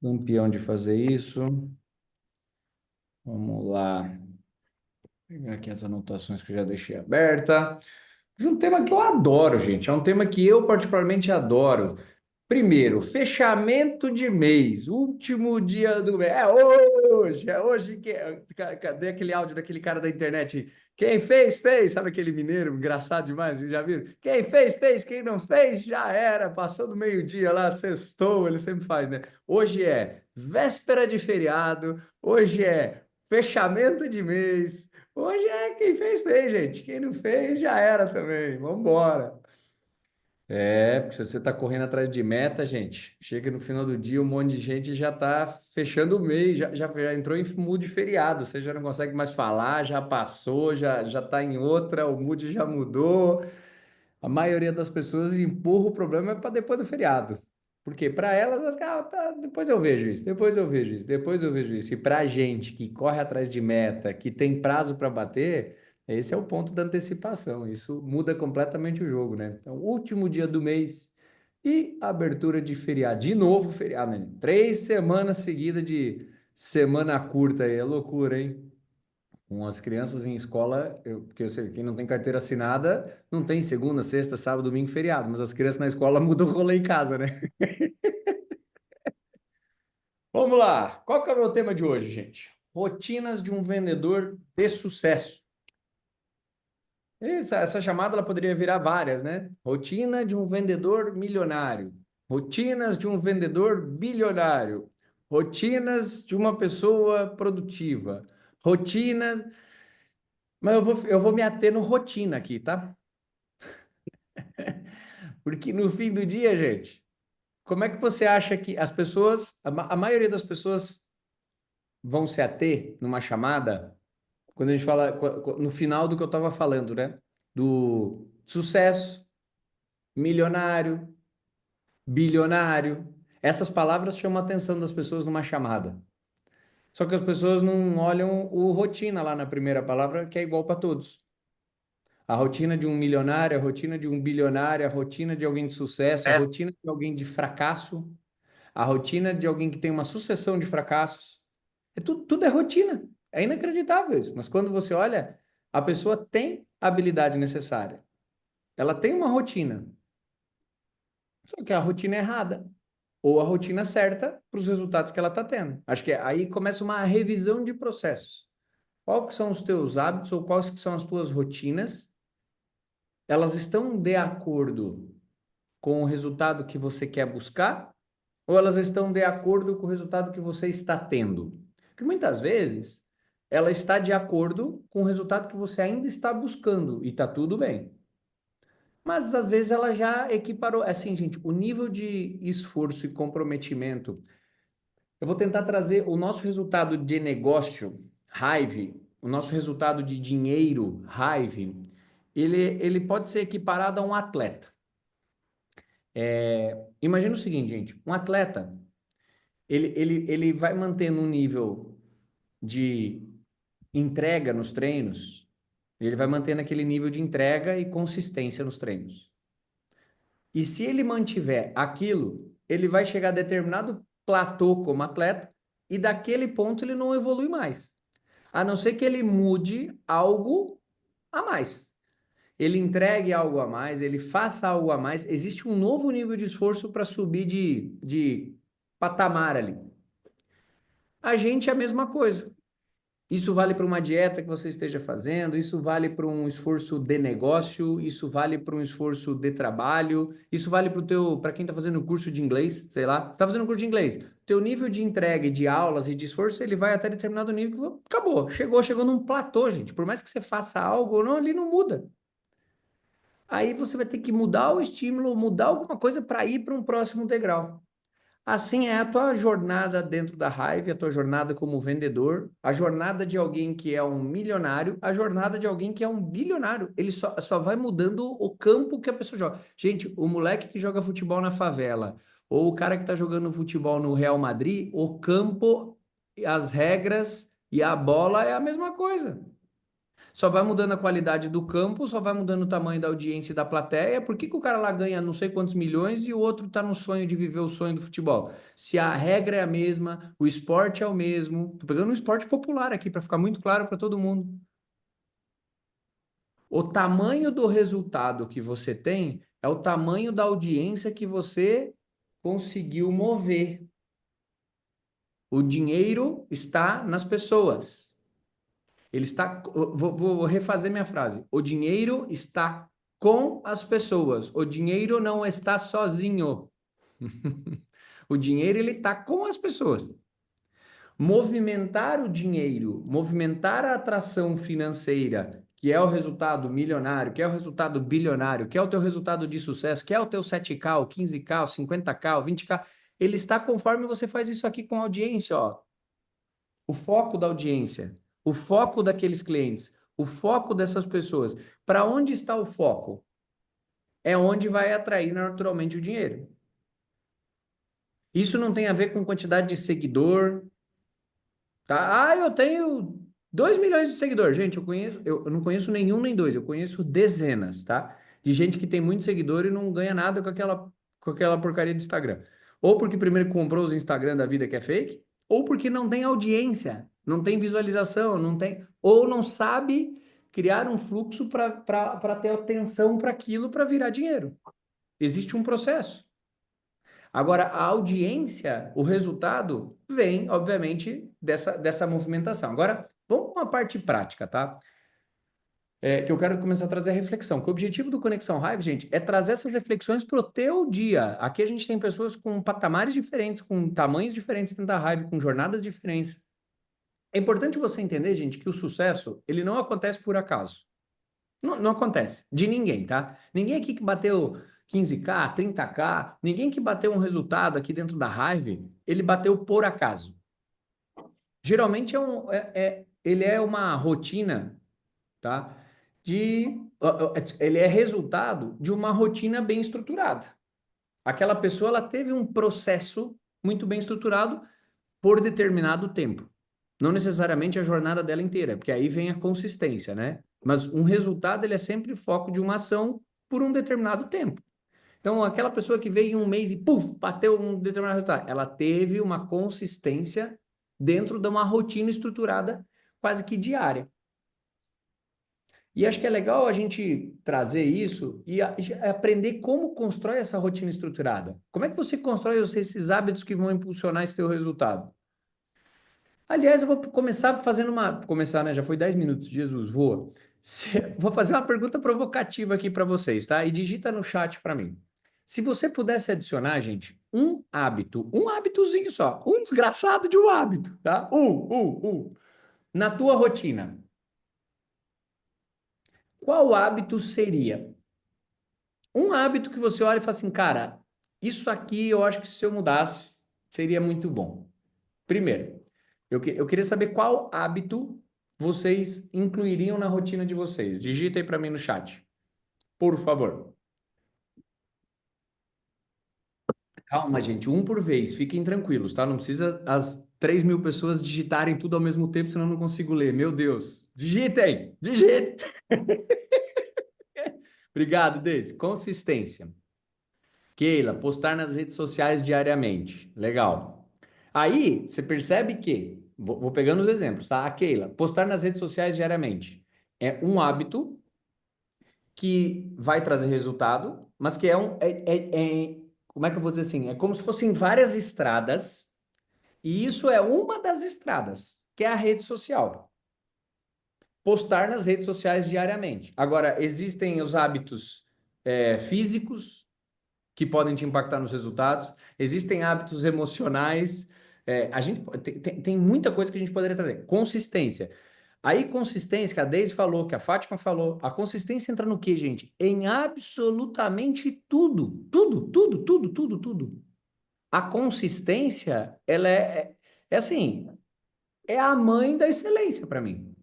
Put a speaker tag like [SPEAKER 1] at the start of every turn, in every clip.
[SPEAKER 1] Campeão de fazer isso. Vamos lá. Vou pegar aqui as anotações que eu já deixei aberta. De um tema que eu adoro, gente. É um tema que eu particularmente adoro. Primeiro, fechamento de mês, último dia do mês. É hoje que cadê aquele áudio daquele cara da internet? Quem fez, fez. Sabe aquele mineiro engraçado demais? Já viram? Quem fez, fez. Quem não fez, já era. Passou do meio-dia lá, sextou, ele sempre faz, né? Hoje é véspera de feriado, hoje é fechamento de mês. Hoje é quem fez, fez, gente. Quem não fez, já era também. Vamos embora. É, porque se você está correndo atrás de meta, gente, chega no final do dia, um monte de gente já está fechando o mês, já entrou em mood feriado, você já não consegue mais falar, já passou, já está em outra, o mood já mudou. A maioria das pessoas empurra o problema para depois do feriado. Porque para elas, tá, depois eu vejo isso, depois eu vejo isso, depois eu vejo isso. E para a gente que corre atrás de meta, que tem prazo para bater, esse é o ponto da antecipação. Isso muda completamente o jogo, né? Então, último dia do mês e abertura de feriado. De novo, feriado, né? 3 semanas seguidas de semana curta aí. É loucura, hein? Com as crianças em escola, porque eu sei, quem não tem carteira assinada, não tem segunda, sexta, sábado, domingo, feriado, mas as crianças na escola mudam o rolê em casa, né? Vamos lá, qual que é o meu tema de hoje, gente? Rotinas de um vendedor de sucesso. Essa chamada ela poderia virar várias, né? Rotina de um vendedor milionário, rotinas de um vendedor bilionário, rotinas de uma pessoa produtiva, rotinas. Mas eu vou me ater no rotina aqui, tá? Porque no fim do dia, gente, como é que você acha que as pessoas, a maioria das pessoas vão se ater numa chamada, quando a gente fala, no final do que eu estava falando, né? Do sucesso, milionário, bilionário. Essas palavras chamam a atenção das pessoas numa chamada. Só que as pessoas não olham o rotina lá na primeira palavra, que é igual para todos. A rotina de um milionário, a rotina de um bilionário, a rotina de alguém de sucesso, a
[SPEAKER 2] É.
[SPEAKER 1] rotina de alguém de fracasso, a rotina de alguém que tem uma sucessão de fracassos. Tudo é rotina. É inacreditável isso. Mas quando você olha, a pessoa tem a habilidade necessária. Ela tem uma rotina. Só que a rotina é errada. Ou a rotina certa para os resultados que ela está tendo. Acho que aí começa uma revisão de processos. Quais que são os teus hábitos ou quais que são as tuas rotinas? Elas estão de acordo com o resultado que você quer buscar? Ou elas estão de acordo com o resultado que você está tendo? Porque muitas vezes ela está de acordo com o resultado que você ainda está buscando e está tudo bem. Mas às vezes ela já equiparou, assim, gente, o nível de esforço e comprometimento. Eu vou tentar trazer o nosso resultado de negócio, raiva, o nosso resultado de dinheiro, raiva, ele pode ser equiparado a um atleta. Imagina o seguinte, gente, um atleta, ele vai mantendo um nível de entrega nos treinos, ele vai mantendo aquele nível de entrega e consistência nos treinos. E se ele mantiver aquilo, ele vai chegar a determinado platô como atleta e daquele ponto ele não evolui mais. A não ser que ele mude algo a mais. Ele entregue algo a mais, ele faça algo a mais. Existe um novo nível de esforço para subir de patamar ali. A gente é a mesma coisa. Isso vale para uma dieta que você esteja fazendo, isso vale para um esforço de negócio, isso vale para um esforço de trabalho, isso vale para o teu, para quem está fazendo curso de inglês, sei lá, está fazendo curso de inglês. Teu nível de entrega de aulas e de esforço, ele vai até determinado nível que acabou, chegou num platô, gente. Por mais que você faça algo ou não, ali não muda. Aí você vai ter que mudar o estímulo, mudar alguma coisa para ir para um próximo degrau. Assim é a tua jornada dentro da Hive, a tua jornada como vendedor, a jornada de alguém que é um milionário, a jornada de alguém que é um bilionário. Ele só vai mudando o campo que a pessoa joga. Gente, o moleque que joga futebol na favela, ou o cara que está jogando futebol no Real Madrid, o campo, as regras e a bola é a mesma coisa. Só vai mudando a qualidade do campo, só vai mudando o tamanho da audiência e da plateia. Por que que o cara lá ganha não sei quantos milhões e o outro tá no sonho de viver o sonho do futebol? Se a regra é a mesma, o esporte é o mesmo. Tô pegando um esporte popular aqui para ficar muito claro para todo mundo. O tamanho do resultado que você tem é o tamanho da audiência que você conseguiu mover. O dinheiro está nas pessoas. Ele está. Vou refazer minha frase. O dinheiro está com as pessoas. O dinheiro não está sozinho. O dinheiro ele está com as pessoas. Movimentar o dinheiro, movimentar a atração financeira, que é o resultado milionário, que é o resultado bilionário, que é o teu resultado de sucesso, que é o teu 7K, o 15K, o 50K, o 20K, ele está conforme você faz isso aqui com a audiência, ó. O foco da audiência, o foco daqueles clientes, o foco dessas pessoas. Para onde está o foco? É onde vai atrair naturalmente o dinheiro. Isso não tem a ver com quantidade de seguidor, tá? Ah, eu tenho 2 milhões de seguidores. Gente, eu não conheço nenhum nem dois, eu conheço dezenas, tá? De gente que tem muito seguidor e não ganha nada com aquela porcaria de Instagram. Ou porque primeiro comprou os Instagram da vida que é fake, ou porque não tem audiência, não tem visualização, não tem, ou não sabe criar um fluxo para ter atenção para aquilo para virar dinheiro. Existe um processo. Agora, a audiência, o resultado, vem, obviamente, dessa movimentação. Agora, vamos para uma parte prática, tá? Que eu quero começar a trazer a reflexão. Que o objetivo do Conexão Hive, gente, é trazer essas reflexões para o teu dia. Aqui a gente tem pessoas com patamares diferentes, com tamanhos diferentes dentro da Hive, com jornadas diferentes. É importante você entender, gente, que o sucesso, ele não acontece por acaso. Não, não acontece. De ninguém, tá? Ninguém aqui que bateu 15K, 30K, ninguém que bateu um resultado aqui dentro da Hive, ele bateu por acaso. Geralmente ele é uma rotina, tá? Ele é resultado de uma rotina bem estruturada. Aquela pessoa, ela teve um processo muito bem estruturado por determinado tempo. Não necessariamente a jornada dela inteira, porque aí vem a consistência, né? Mas um resultado, ele é sempre foco de uma ação por um determinado tempo. Então, aquela pessoa que veio em um mês e, puf, bateu um determinado resultado, ela teve uma consistência dentro de uma rotina estruturada quase que diária. E acho que é legal a gente trazer isso e aprender como constrói essa rotina estruturada. Como é que você constrói esses hábitos que vão impulsionar esse teu resultado? Aliás, eu vou começar fazendo uma. Começar, né? Já foi 10 minutos, Jesus, voa. Vou fazer uma pergunta provocativa aqui para vocês, tá? E digita no chat para mim. Se você pudesse adicionar, gente, um hábitozinho só, um desgraçado de um hábito, tá? Na tua rotina, qual hábito seria? Um hábito que você olha e fala assim, cara, isso aqui eu acho que se eu mudasse, seria muito bom. Primeiro, eu queria saber qual hábito vocês incluiriam na rotina de vocês. Digita aí para mim no chat, por favor. Calma, gente, um por vez. Fiquem tranquilos, tá? Não precisa as 3.000 pessoas digitarem tudo ao mesmo tempo, senão eu não consigo ler. Meu Deus. Digitem! Digitem! Obrigado, Deise. Consistência. Keila, postar nas redes sociais diariamente. Legal. Aí, você percebe que, vou pegando os exemplos, tá? A Keila, postar nas redes sociais diariamente é um hábito que vai trazer resultado, mas que como é que eu vou dizer assim? É como se fossem várias estradas, e isso é uma das estradas, que é a rede social. Postar nas redes sociais diariamente. Agora, existem os hábitos físicos, que podem te impactar nos resultados. Existem hábitos emocionais. A gente tem muita coisa que a gente poderia trazer. Consistência. Aí, consistência, que a Deise falou, que a Fátima falou, a consistência entra no quê, gente? Em absolutamente tudo. Tudo, tudo, tudo, tudo, tudo. A consistência, ela é assim, é a mãe da excelência para mim.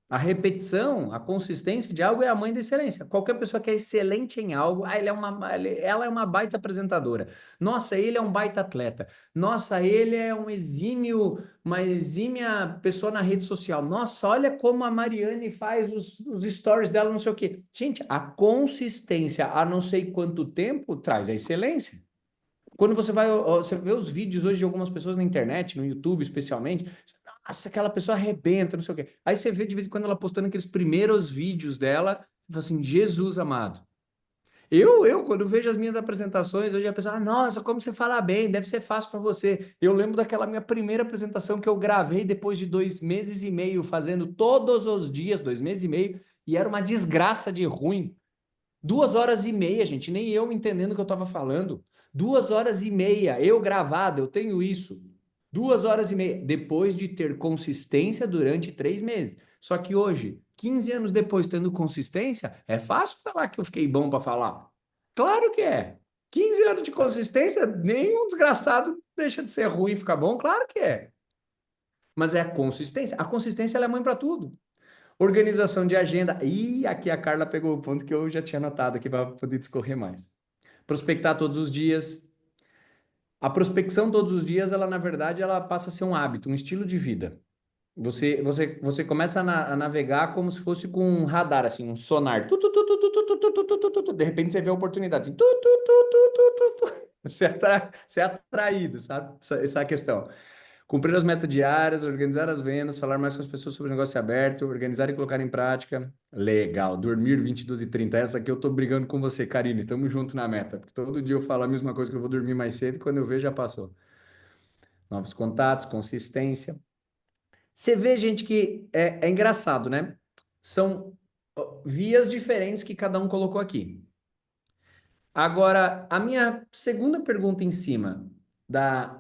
[SPEAKER 1] A repetição, a consistência de algo é a mãe da excelência. Qualquer pessoa que é excelente em algo, ela é uma baita apresentadora. Nossa, ele é um baita atleta. Nossa, ele é uma exímia pessoa na rede social. Nossa, olha como a Mariane faz os stories dela, não sei o quê. Gente, a consistência a não sei quanto tempo traz a excelência. Quando você vai, você vê os vídeos hoje de algumas pessoas na internet, no YouTube especialmente, nossa, aquela pessoa arrebenta, não sei o quê. Aí você vê de vez em quando ela postando aqueles primeiros vídeos dela, e fala assim, Jesus amado. Quando vejo as minhas apresentações, hoje a pessoa, nossa, como você fala bem, deve ser fácil para você. Eu lembro daquela minha primeira apresentação que eu gravei depois de 2 meses e meio, fazendo todos os dias, 2 meses e meio, e era uma desgraça de ruim. 2 horas e meia, gente, nem eu entendendo o que eu estava falando. 2 horas e meia, eu gravado, eu tenho isso. 2 horas e meia, depois de ter consistência durante 3 meses. Só que hoje, 15 anos depois, tendo consistência, é fácil falar que eu fiquei bom para falar. Claro que é. 15 anos de consistência, nenhum desgraçado deixa de ser ruim e ficar bom, claro que é. Mas é a consistência. A consistência ela é mãe para tudo. Organização de agenda. E aqui a Carla pegou o ponto que eu já tinha anotado aqui para poder discorrer mais. Prospectar todos os dias. A prospecção todos os dias, ela na verdade, ela passa a ser um hábito, um estilo de vida. Você começa a navegar como se fosse com um radar, assim, um sonar. De repente você vê a oportunidade. Assim, Você é atraído, sabe? Essa é a questão. Cumprir as metas diárias, organizar as vendas, falar mais com as pessoas sobre o negócio aberto, organizar e colocar em prática. Legal. Dormir 22h30. Essa aqui eu tô brigando com você, Karine. Tamo junto na meta. Porque todo dia eu falo a mesma coisa que eu vou dormir mais cedo e quando eu vejo já passou. Novos contatos, consistência. Você vê, gente, que é engraçado, né? São vias diferentes que cada um colocou aqui. Agora, a minha segunda pergunta em cima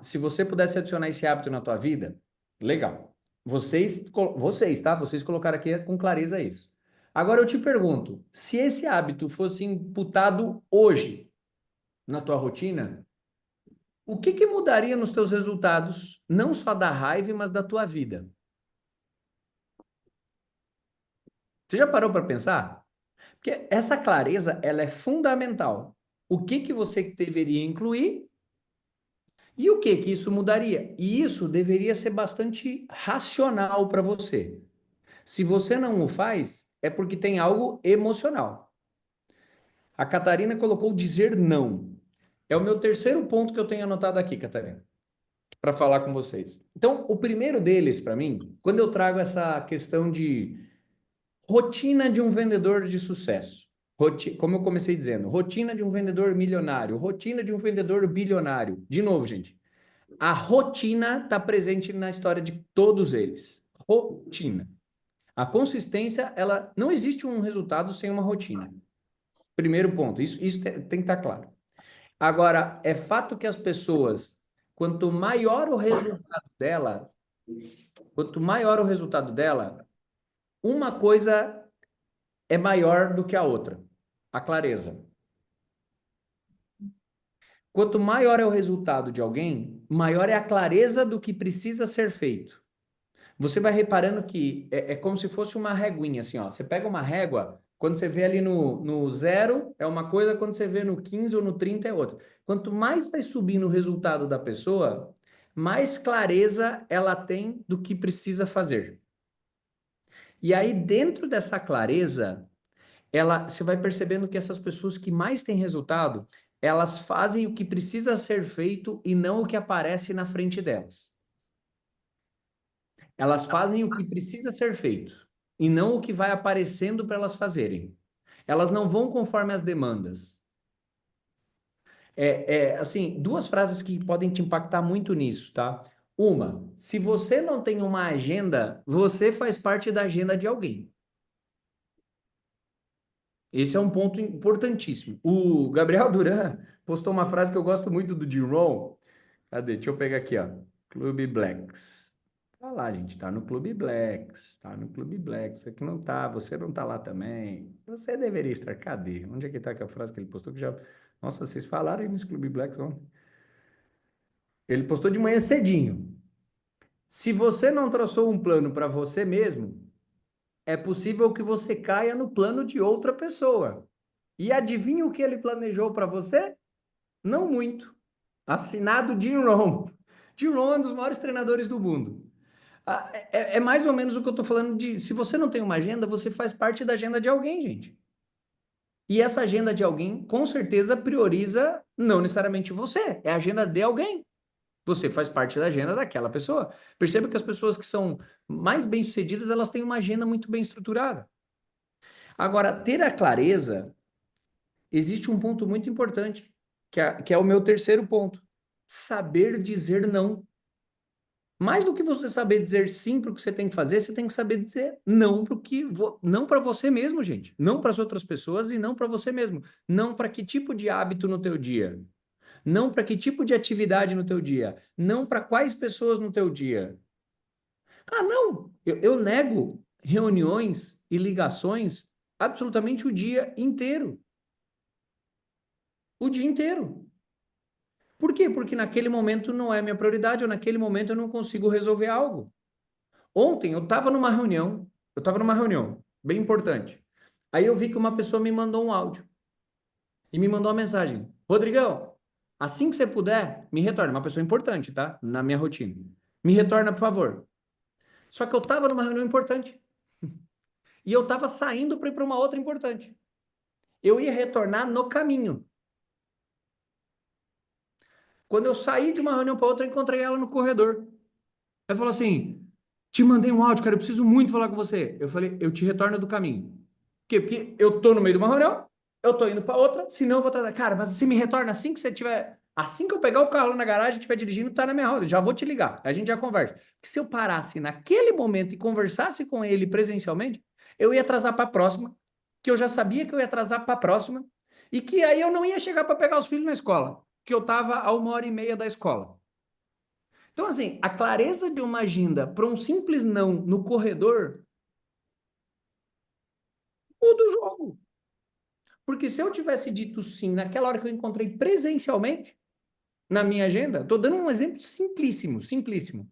[SPEAKER 1] se você pudesse adicionar esse hábito na tua vida, legal. Vocês, tá? Vocês colocaram aqui com clareza isso. Agora eu te pergunto, se esse hábito fosse imputado hoje na tua rotina, o que que mudaria nos teus resultados, não só da raiva, mas da tua vida? Você já parou para pensar? Porque essa clareza, ela é fundamental. O que que você deveria incluir e o que que isso mudaria? E isso deveria ser bastante racional para você. Se você não o faz, é porque tem algo emocional. A Catarina colocou dizer não. É o meu terceiro ponto que eu tenho anotado aqui, Catarina, para falar com vocês. Então, o primeiro deles, para mim, quando eu trago essa questão de rotina de um vendedor de sucesso. Como eu comecei dizendo, rotina de um vendedor milionário, rotina de um vendedor bilionário. De novo, gente, a rotina está presente na história de todos eles. Rotina. A consistência, ela não existe um resultado sem uma rotina. Primeiro ponto, isso tem que estar claro. Agora, é fato que as pessoas, quanto maior o resultado dela, quanto maior o resultado dela, uma coisa é maior do que a outra, a clareza. Quanto maior é o resultado de alguém, maior é a clareza do que precisa ser feito. Você vai reparando que é como se fosse uma reguinha, assim, ó. Você pega uma régua, quando você vê ali no zero é uma coisa, quando você vê no 15 ou no 30 é outra. Quanto mais vai subindo o resultado da pessoa, mais clareza ela tem do que precisa fazer. E aí, dentro dessa clareza, você vai percebendo que essas pessoas que mais têm resultado, elas fazem o que precisa ser feito e não o que aparece na frente delas. Elas fazem o que precisa ser feito e não o que vai aparecendo para elas fazerem. Elas não vão conforme as demandas. Assim, duas frases que podem te impactar muito nisso, tá? Uma, se você não tem uma agenda, você faz parte da agenda de alguém. Esse é um ponto importantíssimo. O Gabriel Duran postou uma frase que eu gosto muito do Jim Rohn. Cadê? Deixa eu pegar aqui, ó. Clube Blacks. Tá lá, gente. Tá no Clube Blacks. Tá no Clube Blacks. Aqui não tá. Você não tá lá também. Você deveria estar. Cadê? Onde é que tá aquela frase que ele postou que já. Nossa, vocês falaram aí nesse Clube Blacks ontem. Ele postou de manhã cedinho. Se você não traçou um plano para você mesmo, é possível que você caia no plano de outra pessoa. E adivinha o que ele planejou para você? Não muito. Assinado Jim Rohn. Jim Rohn é um dos maiores treinadores do mundo. É mais ou menos o que eu estou falando de... Se você não tem uma agenda, você faz parte da agenda de alguém, gente. E essa agenda de alguém, com certeza, prioriza não necessariamente você. É a agenda de alguém. Você faz parte da agenda daquela pessoa. Perceba que as pessoas que são mais bem-sucedidas, elas têm uma agenda muito bem estruturada. Agora, ter a clareza, existe um ponto muito importante, que é o meu terceiro ponto. Saber dizer não. Mais do que você saber dizer sim para o que você tem que fazer, você tem que saber dizer não para não para você mesmo, gente. Não para as outras pessoas e não para você mesmo. Não para que tipo de hábito no teu dia. Não para que tipo de atividade no teu dia. Não para quais pessoas no teu dia. Ah, não! Eu nego reuniões e ligações absolutamente o dia inteiro. O dia inteiro. Por quê? Porque naquele momento não é minha prioridade, ou naquele momento eu não consigo resolver algo. Ontem eu estava numa reunião bem importante. Aí eu vi que uma pessoa me mandou um áudio e me mandou uma mensagem. Rodrigão, assim que você puder, me retorna. Uma pessoa importante, tá? Na minha rotina. Me retorna, por favor. Só que eu estava numa reunião importante. E eu estava saindo para ir para uma outra importante. Eu ia retornar no caminho. Quando eu saí de uma reunião para outra, eu encontrei ela no corredor. Ela falou assim: te mandei um áudio, cara, eu preciso muito falar com você. Eu falei: eu te retorno do caminho. Por quê? Porque eu tô no meio de uma reunião, eu tô indo para outra, senão eu vou atrasar. Cara, mas você me retorna assim que você tiver. Assim que eu pegar o carro lá na garagem, estiver dirigindo, tá na minha roda. Já vou te ligar. A gente já conversa. Porque se eu parasse naquele momento e conversasse com ele presencialmente, eu ia atrasar para a próxima, que eu já sabia que eu ia atrasar para a próxima, e que aí eu não ia chegar para pegar os filhos na escola, que eu tava a 1h30 da escola. Então, assim, a clareza de uma agenda para um simples não no corredor muda o jogo. Porque se eu tivesse dito sim naquela hora que eu encontrei presencialmente na minha agenda, estou dando um exemplo simplíssimo, simplíssimo.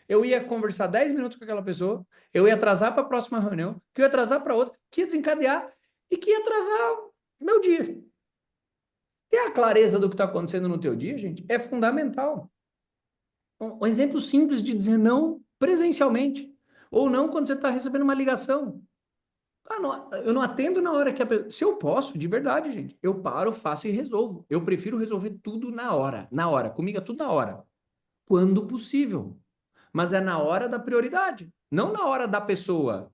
[SPEAKER 1] Eu ia conversar 10 minutos com aquela pessoa, eu ia atrasar para a próxima reunião, que eu ia atrasar para outra, que ia desencadear e que ia atrasar meu dia. Ter a clareza do que está acontecendo no teu dia, gente, é fundamental. Um exemplo simples de dizer não presencialmente. Ou não quando você está recebendo uma ligação. Ah, não, eu não atendo na hora que a pessoa... Se eu posso, de verdade, gente, eu paro, faço e resolvo. Eu prefiro resolver tudo na hora. Na hora. Comigo é tudo na hora. Quando possível. Mas é na hora da prioridade. Não na hora da pessoa.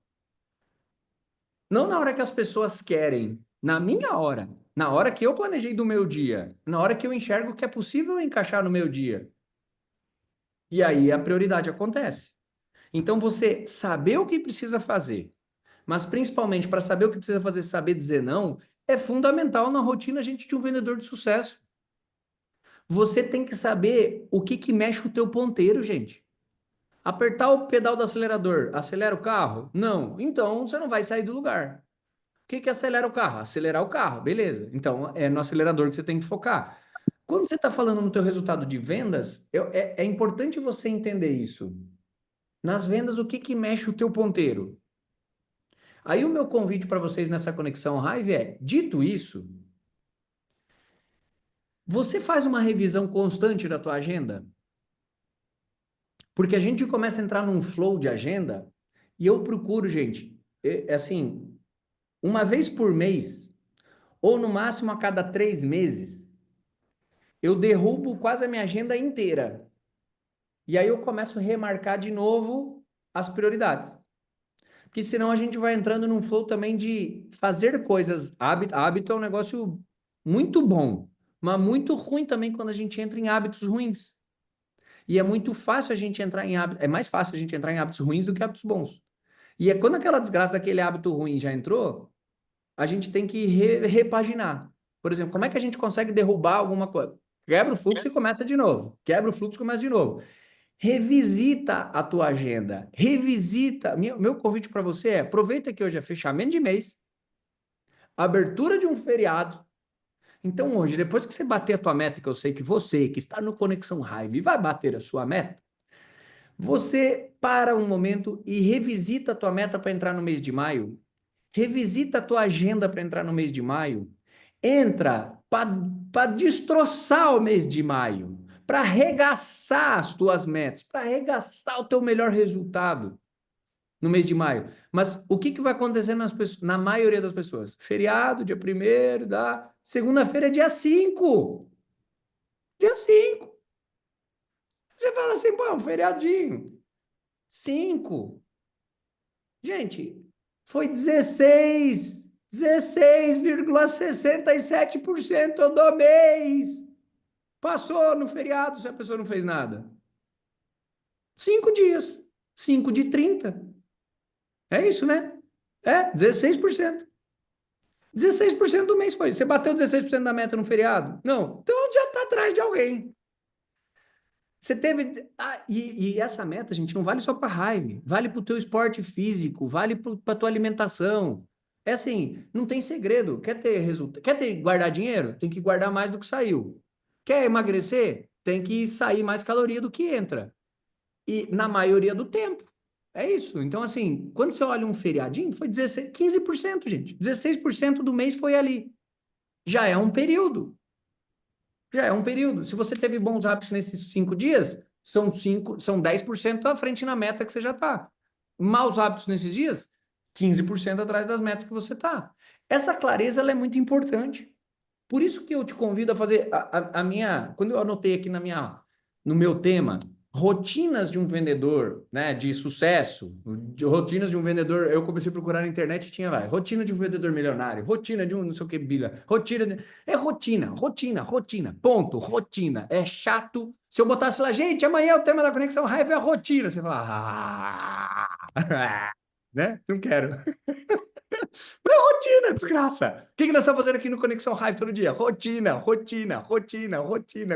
[SPEAKER 1] Não na hora que as pessoas querem. Na minha hora. Na hora que eu planejei do meu dia. Na hora que eu enxergo que é possível encaixar no meu dia. E aí a prioridade acontece. Então, você saber o que precisa fazer, mas principalmente para saber o que precisa fazer, saber dizer não, é fundamental na rotina, gente, de um vendedor de sucesso. Você tem que saber o que mexe o teu ponteiro, gente. Apertar o pedal do acelerador, acelera o carro? Não. Então, você não vai sair do lugar. O que acelera o carro? Acelerar o carro, beleza. Então, é no acelerador que você tem que focar. Quando você está falando no teu resultado de vendas, é importante você entender isso. Nas vendas, o que mexe o teu ponteiro? Aí o meu convite para vocês nessa conexão Hive é, dito isso, você faz uma revisão constante da tua agenda? Porque a gente começa a entrar num flow de agenda e eu procuro, gente, assim, uma vez por mês, ou no máximo a cada 3 meses, eu derrubo quase a minha agenda inteira. E aí eu começo a remarcar de novo as prioridades. Porque senão a gente vai entrando num flow também de fazer coisas. Hábito é um negócio muito bom, mas muito ruim também quando a gente entra em hábitos ruins. E é muito fácil a gente entrar em hábitos, é mais fácil a gente entrar em hábitos ruins do que hábitos bons. E é quando aquela desgraça daquele hábito ruim já entrou, a gente tem que repaginar. Por exemplo, como é que a gente consegue derrubar alguma coisa? Quebra o fluxo e começa de novo. Quebra o fluxo e começa de novo. Revisita a tua agenda, revisita. Meu convite para você é: aproveita que hoje é fechamento de mês, abertura de um feriado. Então, hoje, depois que você bater a tua meta, que eu sei que você, que está no Conexão Hive, vai bater a sua meta, Você para um momento e revisita a tua meta para entrar no mês de maio. Revisita a tua agenda para entrar no mês de maio. Entra para destroçar o mês de maio, para arregaçar as tuas metas, para arregaçar o teu melhor resultado no mês de maio. Mas o que, que vai acontecer na maioria das pessoas? Feriado, dia 1º, segunda-feira é dia 5. Dia 5. Você fala assim, pô, é um feriadinho. 5. Gente, foi 16,67% do mês. Passou no feriado se a pessoa não fez nada. 5 dias. 5 de 30. É isso, né? É, 16%. 16% do mês foi. Você bateu 16% da meta no feriado? Não. Então já está atrás de alguém. Você teve. E essa meta, gente, não vale só para raiva, vale para o teu esporte físico, vale para a tua alimentação. É assim, não tem segredo. Quer ter resultado? Quer ter guardar dinheiro? Tem que guardar mais do que saiu. Quer emagrecer? Tem que sair mais caloria do que entra. E na maioria do tempo. É isso. Então, assim, quando você olha um feriadinho, foi 16, 15%, gente. 16% do mês foi ali. Já é um período. Já é um período. Se você teve bons hábitos nesses 5 dias, são 10% à frente na meta que você já está. Maus hábitos nesses dias, 15% atrás das metas que você está. Essa clareza ela é muito importante. Por isso que eu te convido a fazer a minha. Quando eu anotei aqui no meu tema, rotinas de um vendedor, né, de sucesso, rotinas de um vendedor. Eu comecei a procurar na internet e tinha lá, rotina de um vendedor milionário, rotina de um não sei o que, bilha, é rotina, ponto, rotina. É chato. Se eu botasse lá, gente, amanhã o tema da Conexão Raiva é a rotina. Você fala, né? Não quero. É rotina, desgraça. O que nós estamos fazendo aqui no Conexão Hype todo dia? Rotina,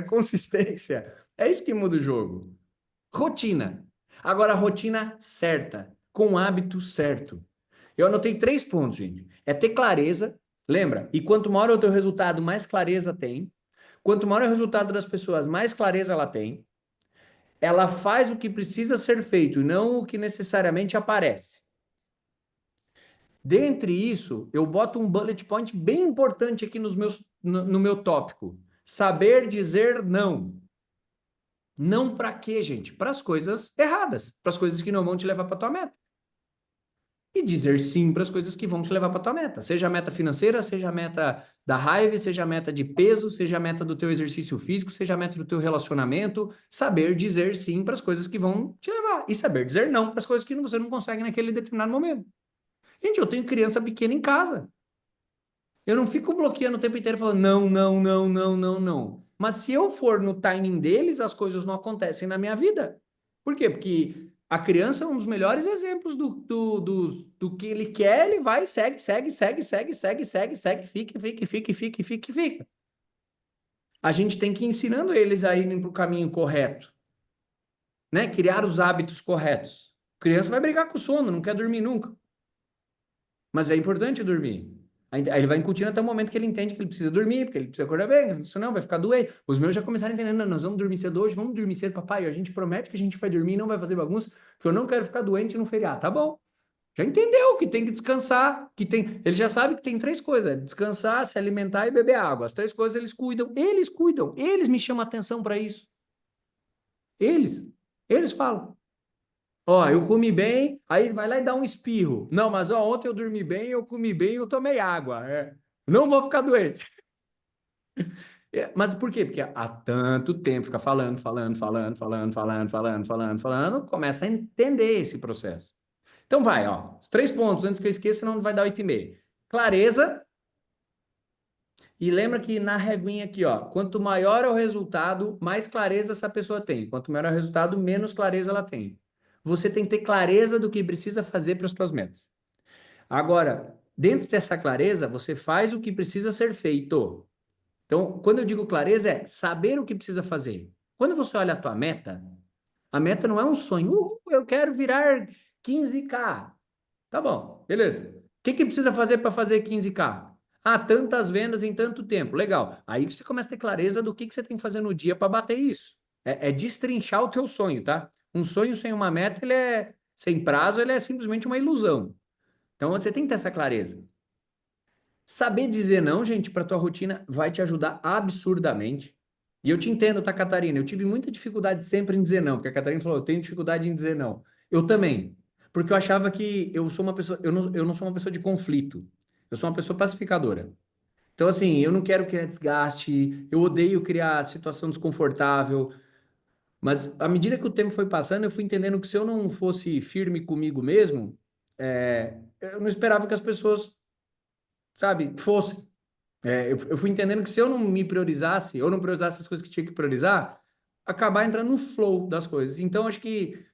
[SPEAKER 1] consistência. É isso que muda o jogo. Rotina. Agora, rotina certa, com o hábito certo. Eu anotei 3 pontos, gente. É ter clareza, lembra? E quanto maior é o teu resultado, mais clareza tem. Quanto maior é o resultado das pessoas, mais clareza ela tem. Ela faz o que precisa ser feito e não o que necessariamente aparece. Dentre isso, eu boto um bullet point bem importante aqui no meu tópico. Saber dizer não. Não para quê, gente? Para as coisas erradas, para as coisas que não vão te levar para tua meta. E dizer sim para as coisas que vão te levar para tua meta. Seja a meta financeira, seja a meta da raiva, seja a meta de peso, seja a meta do teu exercício físico, seja a meta do teu relacionamento. Saber dizer sim para as coisas que vão te levar. E saber dizer não para as coisas que você não consegue naquele determinado momento. Gente, eu tenho criança pequena em casa. Eu não fico bloqueando o tempo inteiro falando não, não, não, não, não, não. Mas se eu for no timing deles, as coisas não acontecem na minha vida. Por quê? Porque a criança é um dos melhores exemplos do que ele quer, ele vai, segue, fica. A gente tem que ir ensinando eles a irem para o caminho correto, né? Criar os hábitos corretos. A criança vai brigar com o sono, não quer dormir nunca. Mas é importante dormir. Aí ele vai incutindo até o momento que ele entende que ele precisa dormir, porque ele precisa acordar bem, senão vai ficar doente. Os meus já começaram a entender, não, nós vamos dormir cedo hoje, vamos dormir cedo, papai, a gente promete que a gente vai dormir e não vai fazer bagunça, porque eu não quero ficar doente no feriado, tá bom? Já entendeu que tem que descansar, que tem, ele já sabe que tem 3 coisas, descansar, se alimentar e beber água. As 3 coisas eles cuidam, eles me chamam a atenção para isso. Eles falam. Ó, eu comi bem, aí vai lá e dá um espirro. Não, mas ó, ontem eu dormi bem, eu comi bem, eu tomei água. Não vou ficar doente. Mas por quê? Porque há tanto tempo fica falando, começa a entender esse processo. Então vai, ó, os 3 pontos antes que eu esqueça, senão vai dar 8,5. Clareza. E lembra que na reguinha aqui, ó, quanto maior é o resultado, mais clareza essa pessoa tem. Quanto maior é o resultado, menos clareza ela tem. Você tem que ter clareza do que precisa fazer para as suas metas. Agora, dentro dessa clareza, você faz o que precisa ser feito. Então, quando eu digo clareza, é saber o que precisa fazer. Quando você olha a meta não é um sonho. Eu quero virar 15K. Tá bom, beleza. O que precisa fazer para fazer 15K? Ah, tantas vendas em tanto tempo. Legal. Aí que você começa a ter clareza do que você tem que fazer no dia para bater isso. É destrinchar o teu sonho, tá? Um sonho sem uma meta, ele é sem prazo, ele é simplesmente uma ilusão. Então você tem que ter essa clareza. Saber dizer não, gente, para tua rotina vai te ajudar absurdamente. E eu te entendo, tá, Catarina? Eu tive muita dificuldade sempre em dizer não, porque a Catarina falou, eu tenho dificuldade em dizer não. Eu também, porque eu achava que eu sou uma pessoa, eu não sou uma pessoa de conflito. Eu sou uma pessoa pacificadora. Então, assim, eu não quero criar desgaste, eu odeio criar situação desconfortável, mas à medida que o tempo foi passando, eu fui entendendo que se eu não fosse firme comigo mesmo, eu não esperava que as pessoas, sabe, fossem. Eu fui entendendo que se eu não me priorizasse, ou não priorizasse as coisas que tinha que priorizar, acabar entrando no flow das coisas. Então, acho que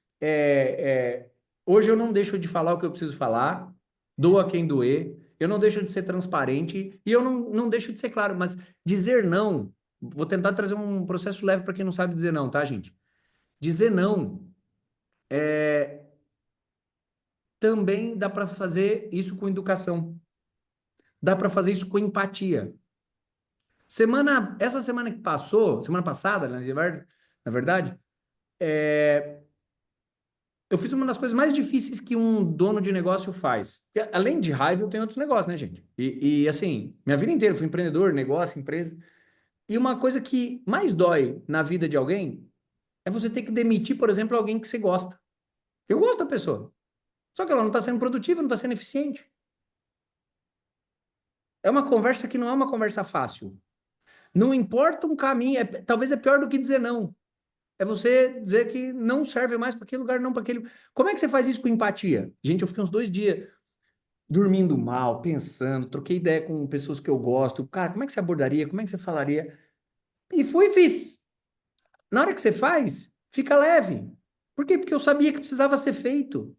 [SPEAKER 1] hoje eu não deixo de falar o que eu preciso falar, doa quem doer, eu não deixo de ser transparente e eu não deixo de ser claro, mas dizer não, vou tentar trazer um processo leve para quem não sabe dizer não, tá, gente? Dizer não também dá para fazer isso com educação, dá para fazer isso com empatia. Essa semana que passou, semana passada, né, na verdade, eu fiz uma das coisas mais difíceis que um dono de negócio faz. Porque, além de raiva, eu tenho outros negócios, né, gente? Assim, minha vida inteira eu fui empreendedor, negócio, empresa. E uma coisa que mais dói na vida de alguém é você ter que demitir, por exemplo, alguém que você gosta. Eu gosto da pessoa, só que ela não está sendo produtiva, não está sendo eficiente. É uma conversa que não é uma conversa fácil. Não importa um caminho, talvez é pior do que dizer não. É você dizer que não serve mais para aquele lugar, não para aquele. Como é que você faz isso com empatia? Gente, eu fiquei uns 2 dias dormindo mal, pensando, troquei ideia com pessoas que eu gosto. Cara, como é que você abordaria? Como é que você falaria? E fui e fiz. Na hora que você faz, fica leve. Por quê? Porque eu sabia que precisava ser feito.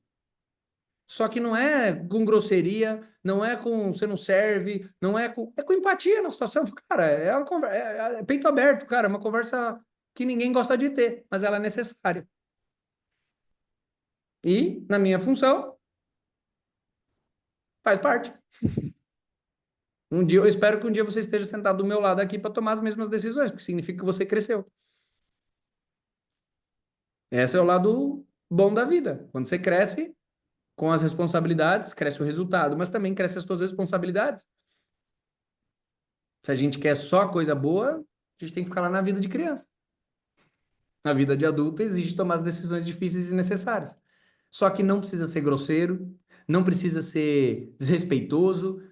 [SPEAKER 1] Só que não é com grosseria, não é com você não serve, não é com. É com empatia na situação. Cara, é uma conversa, é peito aberto, cara, é uma conversa que ninguém gosta de ter, mas ela é necessária. E, na minha função, faz parte. Um dia, eu espero que um dia você esteja sentado do meu lado aqui para tomar as mesmas decisões, porque significa que você cresceu. Esse é o lado bom da vida. Quando você cresce com as responsabilidades, cresce o resultado, mas também cresce as suas responsabilidades. Se a gente quer só coisa boa, a gente tem que ficar lá na vida de criança. Na vida de adulto exige tomar as decisões difíceis e necessárias. Só que não precisa ser grosseiro, não precisa ser desrespeitoso.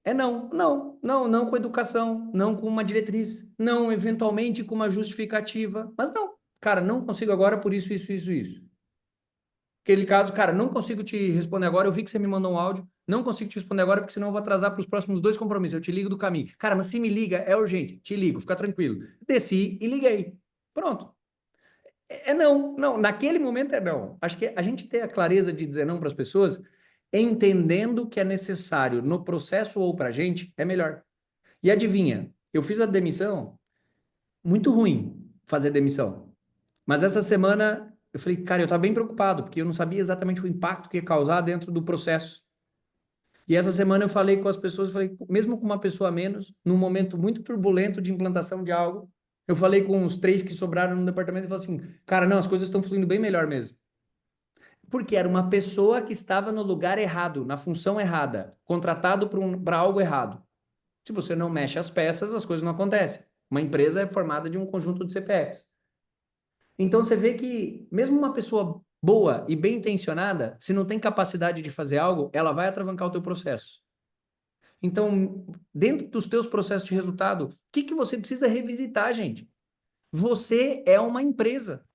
[SPEAKER 1] É não, não, não, não com educação, não com uma diretriz, não eventualmente com uma justificativa, mas não. Cara, não consigo agora por isso, isso, isso, isso. Aquele caso, cara, não consigo te responder agora. Eu vi que você me mandou um áudio. Não consigo te responder agora, porque senão eu vou atrasar para os próximos 2 compromissos. Eu te ligo do caminho. Cara, mas se me liga, é urgente. Te ligo, fica tranquilo. Desci e liguei. Pronto. É não, não. Naquele momento é não. Acho que a gente ter a clareza de dizer não para as pessoas, entendendo que é necessário no processo ou para a gente, é melhor. E adivinha, eu fiz a demissão, muito ruim fazer demissão. Mas essa semana eu falei, cara, eu estava bem preocupado, porque eu não sabia exatamente o impacto que ia causar dentro do processo. E essa semana eu falei com as pessoas, falei, mesmo com uma pessoa a menos, num momento muito turbulento de implantação de algo, eu falei com os 3 que sobraram no departamento e falei assim, cara, não, as coisas estão fluindo bem melhor mesmo. Porque era uma pessoa que estava no lugar errado, na função errada, contratado para algo errado. Se você não mexe as peças, as coisas não acontecem. Uma empresa é formada de um conjunto de CPFs. Então você vê que mesmo uma pessoa boa e bem intencionada, se não tem capacidade de fazer algo, ela vai atravancar o teu processo. Então, dentro dos teus processos de resultado, o que que você precisa revisitar, gente? Você é uma empresa.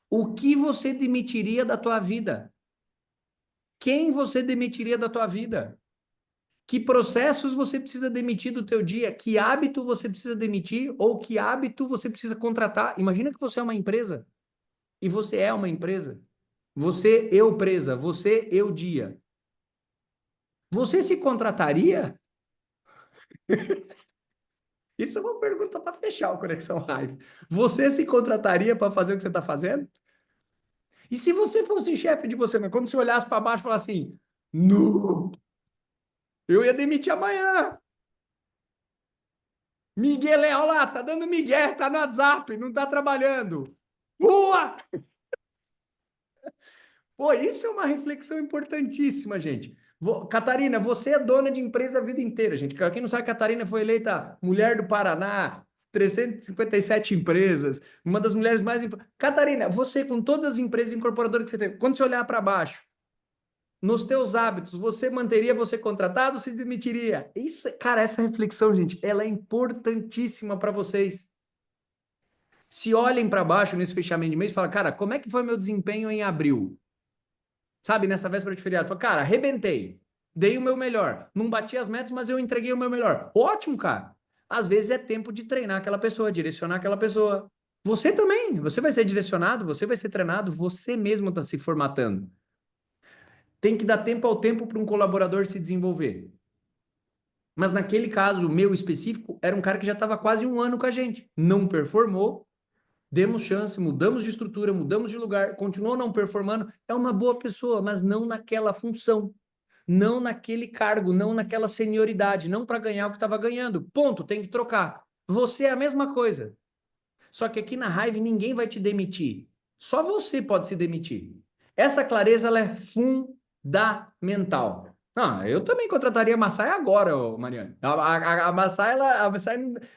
[SPEAKER 1] O que você demitiria da tua vida? Quem você demitiria da tua vida? Que processos você precisa demitir do teu dia? Que hábito você precisa demitir ou que hábito você precisa contratar? Imagina que você é uma empresa e você é uma empresa. Você, eu presa, você, eu dia. Você se contrataria? Isso é uma pergunta para fechar o Conexão Live. Você se contrataria para fazer o que você está fazendo? E se você fosse chefe de você, mas quando você olhasse para baixo e falasse assim, nu, eu ia demitir amanhã. Miguel, olha lá, tá dando migué, tá no WhatsApp, não tá trabalhando. Rua! Pô, isso é uma reflexão importantíssima, gente. Catarina, você é dona de empresa a vida inteira, gente. Quem não sabe, Catarina foi eleita Mulher do Paraná, 357 empresas, uma das mulheres mais... Catarina, você com todas as empresas incorporadoras que você teve, quando você olhar para baixo, nos teus hábitos, você manteria você contratado ou se demitiria? Isso, cara, essa reflexão, gente, ela é importantíssima para vocês. Se olhem para baixo nesse fechamento de mês e falam, cara, como é que foi meu desempenho em abril? Sabe, nessa véspera de feriado. Fala, cara, arrebentei. Dei o meu melhor. Não bati as metas, mas eu entreguei o meu melhor. Ótimo, cara. Às vezes é tempo de treinar aquela pessoa, direcionar aquela pessoa. Você também. Você vai ser direcionado, você vai ser treinado, você mesmo está se formatando. Tem que dar tempo ao tempo para um colaborador se desenvolver. Mas naquele caso, meu específico, era um cara que já estava quase um ano com a gente. Não performou, demos chance, mudamos de estrutura, mudamos de lugar, continuou não performando. É uma boa pessoa, mas não naquela função. Não naquele cargo, não naquela senioridade, não para ganhar o que estava ganhando. Ponto, tem que trocar. Você é a mesma coisa. Só que aqui na Hive ninguém vai te demitir. Só você pode se demitir. Essa clareza ela é fundamental. Não, eu também contrataria a Massai agora, ô, Mariana. A Massai,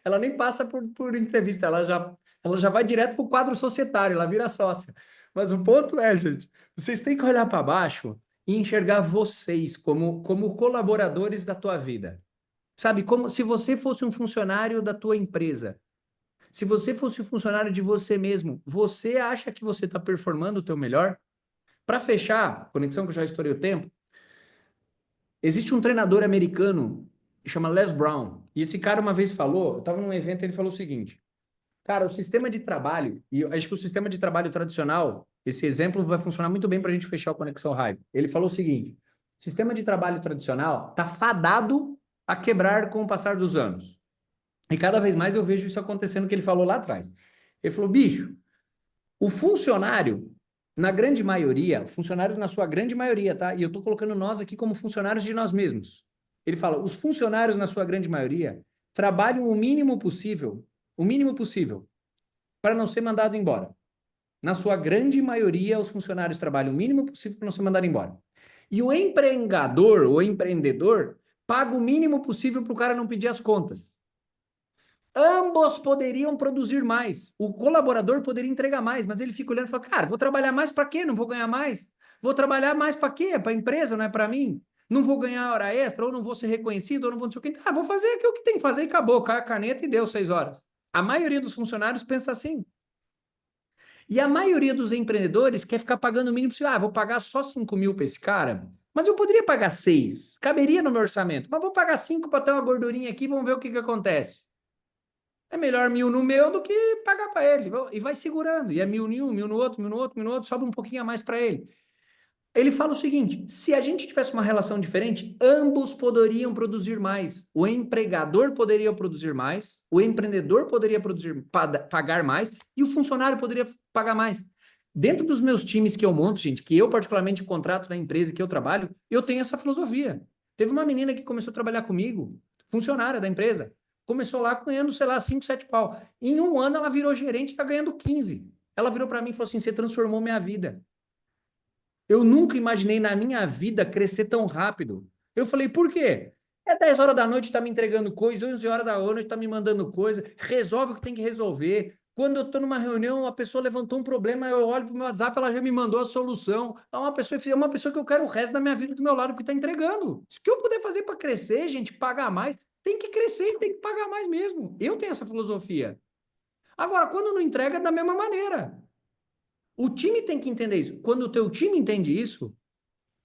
[SPEAKER 1] ela nem passa por entrevista, ela já vai direto para o quadro societário, ela vira sócia. Mas o ponto é, gente, vocês têm que olhar para baixo e enxergar vocês como colaboradores da tua vida. Sabe, como se você fosse um funcionário da tua empresa. Se você fosse um funcionário de você mesmo, você acha que você está performando o teu melhor? Para fechar, conexão que eu já estourei o tempo, existe um treinador americano que chama Les Brown. E esse cara uma vez falou, eu estava num evento, ele falou o seguinte, cara, o sistema de trabalho, e eu acho que o sistema de trabalho tradicional, esse exemplo vai funcionar muito bem para a gente fechar o Conexão Hive. Ele falou o seguinte, sistema de trabalho tradicional está fadado a quebrar com o passar dos anos. E cada vez mais eu vejo isso acontecendo que ele falou lá atrás. Ele falou, bicho, o funcionário, na grande maioria, funcionário na sua grande maioria, tá? E eu estou colocando nós aqui como funcionários de nós mesmos. Ele fala, os funcionários, na sua grande maioria, trabalham o mínimo possível, para não ser mandado embora. Na sua grande maioria, os funcionários trabalham o mínimo possível para não ser mandado embora. E o empregador, o empreendedor, paga o mínimo possível para o cara não pedir as contas. Ambos poderiam produzir mais. O colaborador poderia entregar mais, mas ele fica olhando e fala, cara, vou trabalhar mais para quê? Não vou ganhar mais. Vou trabalhar mais para quê? É para a empresa, não é para mim. Não vou ganhar hora extra, ou não vou ser reconhecido, ou não vou não sei o quê. Ah, vou fazer aquilo que tem que fazer e acabou. Cai a caneta e deu 6 horas. A maioria dos funcionários pensa assim. E a maioria dos empreendedores quer ficar pagando o mínimo possível. Ah, vou pagar só 5 mil para esse cara, mas eu poderia pagar 6. Caberia no meu orçamento. Mas vou pagar 5 para ter uma gordurinha aqui, vamos ver o que acontece. É melhor 1.000 no meu do que pagar para ele. E vai segurando. E é 1.000 em um, 1.000 no outro, 1.000 no outro, 1.000 no outro, sobe um pouquinho a mais para ele. Ele fala o seguinte: se a gente tivesse uma relação diferente, ambos poderiam produzir mais. O empregador poderia produzir mais, o empreendedor poderia pagar mais e o funcionário poderia pagar mais. Dentro dos meus times que eu monto, gente, que eu particularmente contrato na empresa que eu trabalho, eu tenho essa filosofia. Teve uma menina que começou a trabalhar comigo, funcionária da empresa. Começou lá ganhando, sei lá, 5, 7 pau. Em um ano ela virou gerente e está ganhando 15. Ela virou para mim e falou assim: você transformou minha vida. Eu nunca imaginei na minha vida crescer tão rápido. Eu falei, por quê? É 10 horas da noite, tá me entregando coisa, 11 horas da noite, tá me mandando coisa, resolve o que tem que resolver. Quando eu tô numa reunião, a pessoa levantou um problema, eu olho pro meu WhatsApp, ela já me mandou a solução. É uma pessoa que eu quero o resto da minha vida do meu lado, que tá entregando. Se que eu puder fazer para crescer, gente, pagar mais, tem que crescer e tem que pagar mais mesmo. Eu tenho essa filosofia. Agora, quando não entrega, é da mesma maneira. O time tem que entender isso. Quando o teu time entende isso,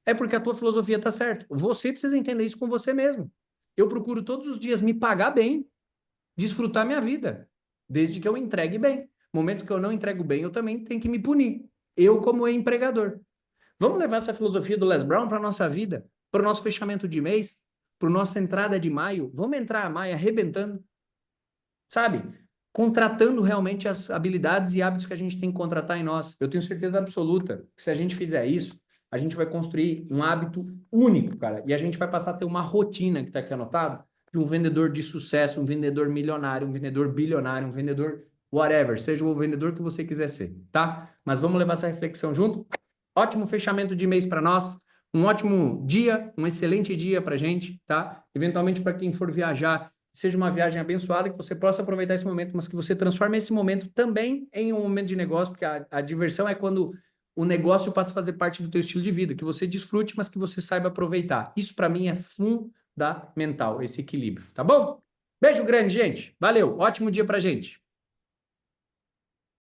[SPEAKER 1] é porque a tua filosofia está certa. Você precisa entender isso com você mesmo. Eu procuro todos os dias me pagar bem, desfrutar minha vida, desde que eu entregue bem. Momentos que eu não entrego bem, eu também tenho que me punir. Eu, como empregador. Vamos levar essa filosofia do Les Brown para a nossa vida, para o nosso fechamento de mês, para a nossa entrada de maio. Vamos entrar a maio arrebentando, sabe? Contratando realmente as habilidades e hábitos que a gente tem que contratar em nós. Eu tenho certeza absoluta que se a gente fizer isso, a gente vai construir um hábito único, cara. E a gente vai passar a ter uma rotina que está aqui anotado de um vendedor de sucesso, um vendedor milionário, um vendedor bilionário, um vendedor whatever, seja o vendedor que você quiser ser, tá? Mas vamos levar essa reflexão junto? Ótimo fechamento de mês para nós. Um ótimo dia, um excelente dia para gente, tá? Eventualmente, para quem for viajar, seja uma viagem abençoada, que você possa aproveitar esse momento, mas que você transforme esse momento também em um momento de negócio, porque a diversão é quando o negócio passa a fazer parte do teu estilo de vida, que você desfrute, mas que você saiba aproveitar. Isso, para mim, é fundamental, esse equilíbrio, tá bom? Beijo grande, gente. Valeu. Ótimo dia para gente.